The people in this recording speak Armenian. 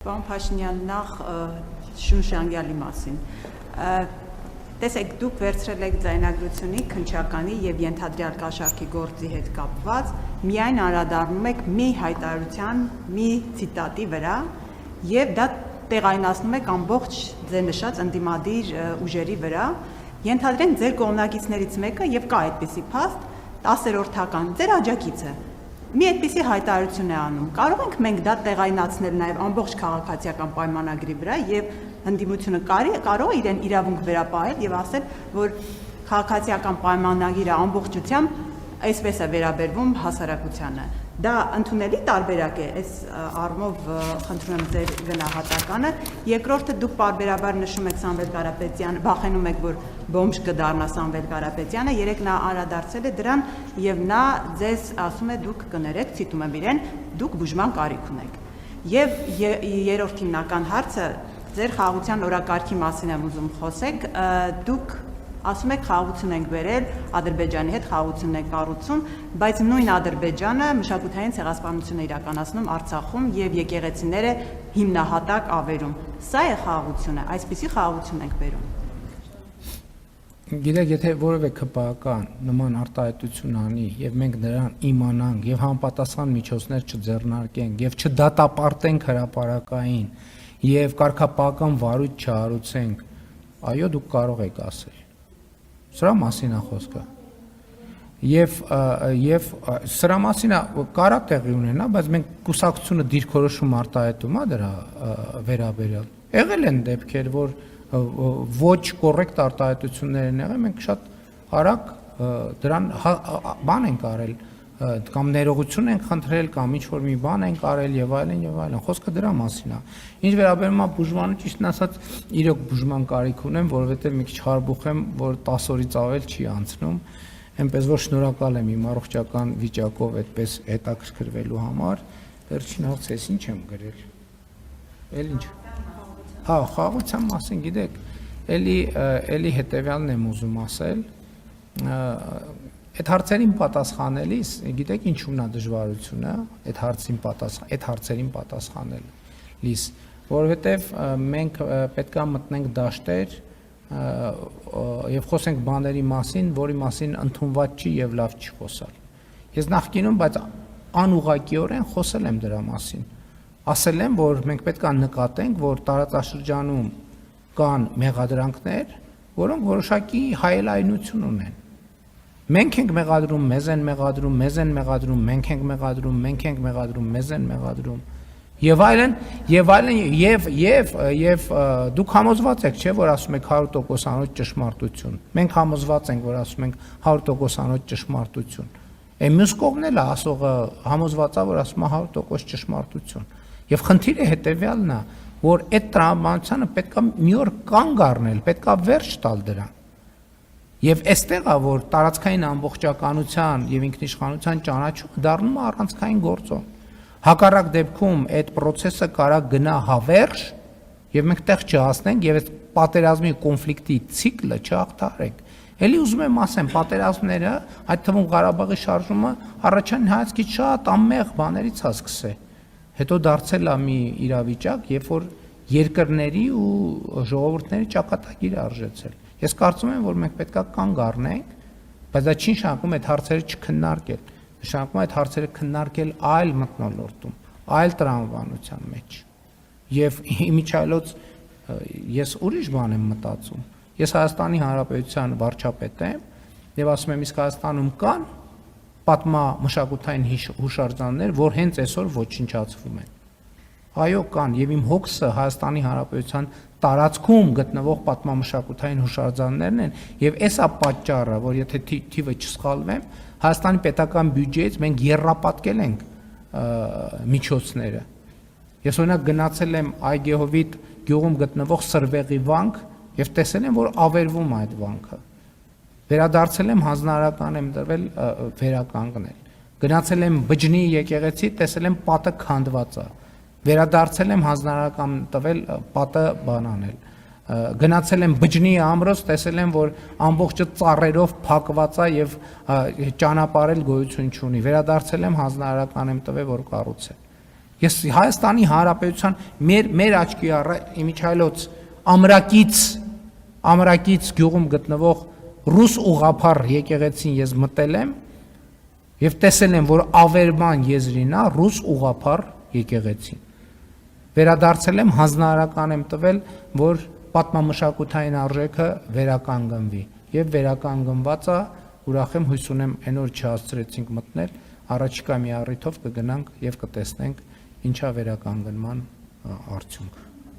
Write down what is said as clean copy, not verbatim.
Պարոն Փաշինյան, նախ Շունշանգյալի մասին։ Տեսեք, դուք վերցրել եք ձայնագրությունի, քննչականի եւ ենթադրյալ կաշառքի գործի հետ կապված, միայն անդրադառնում եք մի հայտարարության, մի ցիտատի վրա եւ դա տեղայնացնում եք ամբողջ ձեր նշած ընդդիմադիր ուժերի վրա։ Ենթադրենք ձեր կողմնակիցներից մեկը եւ կա այդպիսի փաստ 10-րդական ձեր աջակիցը մի այդպիսի հայտարարություն է անում։ Կարող ենք մենք դա տեղայնացնել նաև ամբողջ քաղաքացիական պայմանագրի վրա եւ ընդդիմությունը կարող է իրեն իրավունք վերապահել եւ ասել, որ քաղաքացիական պայմանագիրը ամբողջությամբ այսպես է վերաբերվում հասարակությանը։ Դա ընդունելի տարբերակ է, այս առումով խնդրում եմ ձեր գնահատականը։ Երկրորդը դուք պարբերաբար նշում եք Սամվել Կարապետյանը, վախենում եք, որ բոմժ կդառնա Սամվել Կարապետյանը, երեք նա անդրադարձել է դրան եւ նա ձեզ ասում է դուք կներեք, ցիտում եմ իրեն, դուք բուժման կարիք ունեք։ Եվ երրորդ հիմնական հարցը ձեր խաղաղության օրակարգի մասին եմ ուզում խոսեք, դուք ասում եք խաղաղություն ենք բերել, Ադրբեջանի հետ խաղաղություն ենք կառուցում, բայց նույն Ադրբեջանը մշակութային ցեղասպանություն է իրականացնում Արցախում եւ եկեղեցիները հիմնահատակ ավերում։ Սա է խաղաղությունը, այսպիսի խաղաղություն ենք բերում։ Գիտեք, եթե որևէ ԿՊԱ-կան նման արտահայտություն անի եւ մենք նրան իմանանք եւ համապատասխան միջոցներ չձեռնարկենք եւ չդատապարտենք հրապարակային եւ կարգապահական վարույթ չհարուցենք, այո, դուք կարող եք ասել։ Սրա մասին է խոսքը։ Եվ սրա մասին կարա տեղի ունենա, բայց մենք կուսակցությունը դիրքորոշում արտահայտում է դրա վերաբերյալ։ Եղել են դեպքեր, որ ոչ կոռեկտ արտահայտություններ են եղել, մենք շատ արագ դրան բան ենք արել, կամ ներողություն ենք խնդրել, կամ ինչ-որ մի բան ենք արել եւ այլն եւ այլն։ Խոսքը դրա մասին է։ Ինչ վերաբերում է բուժմանը, ճիշտն ասած, իրոք բուժման կարիք ունեմ, որովհետեւ մի քիչ խարբուխ եմ, որ 10 օրից ավել չի անցնում, այնպես որ շնորհակալ եմ իմ առողջական վիճակով այդպես հետաքրքրվելու համար։ Վերջին հարցը ինչ եմ գրել։ Էլ ինչ։ Հա, խաղաղության մասին, գիտեք, էլի հետեւյալն եմ ուզում ասել։ Այդ հարցերին պատասխանելիս, գիտեք ինչու՞մն է դժվարությունը, այդ հարցերին պատասխանելիս, որովհետև մենք պետք է մտնենք դաշտեր եւ խոսենք բաների մասին, որի մասին ընդունված չի եւ լավ չի խոսալ։ Ես նախկինում, բայց անուղղակիորեն խոսել եմ դրա մասին։ Ասել եմ, որ մենք պետք է նկատենք, որ տարածաշրջանում կան մեղադրանքներ, որոնք որոշակի հայելայնություն ունեն։ Մենք ենք մեղադրում, մեզ են մեղադրում, մեզ են մեղադրում, մենք ենք մեղադրում, մենք ենք մեղադրում, մեզ են մեղադրում եւ այլն եւ դուք համոզված եք, չէ՞, որ ասում եք 100%-անոց ճշմարտություն։ Մենք համոզված ենք, որ ասում ենք 100%-անոց ճշմարտություն։ Այն մյուս կողմն էլ է ասողը համոզված է, որ ասում է 100% ճշմարտություն։ Եվ խնդիրը հետեւյալն է, որ այդ տրամաբանությանը պետքա մի օր կանգ առնել, պետքա վերջ տալ դրան։ Եվ այստեղ է, որ տարածքային ամբողջականության եւ ինքնիշխանության ճանաչումը դառնում է առանցքային գործոն։ Հակառակ դեպքում այդ process-ը կարա գնա հավերժ եւ մենք տեղ չհասնենք եւ այդ պատերազմի կոնֆլիկտի ցիկլը չհաղթարենք։ Էլի ուզում եմ ասեմ, պատերազմները, այդ թվում Ղարաբաղի շարժումը առաջին հայացքից շատ անմեղ բաներից է սկսել։ Հետո դարձել է մի իրավիճակ, երբ որ երկրների ու ժողովուրդների ճակատագիր արժեցել։ Ես կարծում եմ, որ մենք պետքա կանգ առնենք, բայց դա չի նշանակում այդ հարցերը չքննարկել, նշանակում է այդ հարցերը քննարկել այլ մթնոլորտում, այլ տրամաբանության մեջ։ Եվ իմիջիայլոց ես ուրիշ բան եմ մտածում։ Ես Հայաստանի Հանրապետության վարչապետ եմ եւ ասում եմ, իսկ Հայաստանում կան պատմամշակութային հուշարձաններ, որ հենց այսօր ոչնչացվում են։ Այո, կան եւ իմ հոգսը Հայաստանի Հանրապետության տարածքում գտնվող պատմամշակութային հուշարձաններն են եւ էսա պատճառը, որ եթե թիվը չսխալվեմ, Հայաստանի պետական բյուջեից մենք եռապատկել ենք միջոցները։ Ես օրինակ գնացել եմ Այգեհովիտ գյուղում գտնվող Սրվեղի վանք եւ տեսել եմ, որ ավերվում է այդ վանքը։ Վերադարձել եմ հանձնարարական եմ դրվել վերականգնել։ Գնացել եմ Բջնի եկեղեցի, տեսել եմ պատը քանդված է։ Վերադարձել եմ հանձնարարական տվել պատը բանանել։ Գնացել եմ Բջնի ամրոց, տեսել եմ, որ ամբողջը ծառերով փակված է եւ ճանապարհել գոյություն չունի։ Վերադարձել եմ հանձնարարական եմ տվել, որ կառուցել։ Ես Հայաստանի Հանրապետության մեր աչքի իմիջայլոց ամրակից գյուղում գտնվող ռուս ուղղափառ եկեղեցին ես մտել եմ եւ տեսել եմ, որ Ավերման եզրին է ռուս ուղղափառ եկեղեցին։ Վերադարձել եմ, հանձնարարական եմ տվել, որ պատմամշակութային արժեքը վերականգնվի եւ վերականգնված է, ուրախ եմ, հույս ունեմ այն օր չհասցրեցինք մտնել, առաջիկա մի առիթով կգնանք եւ կտեսնենք ինչա վերականգնման արդյունք։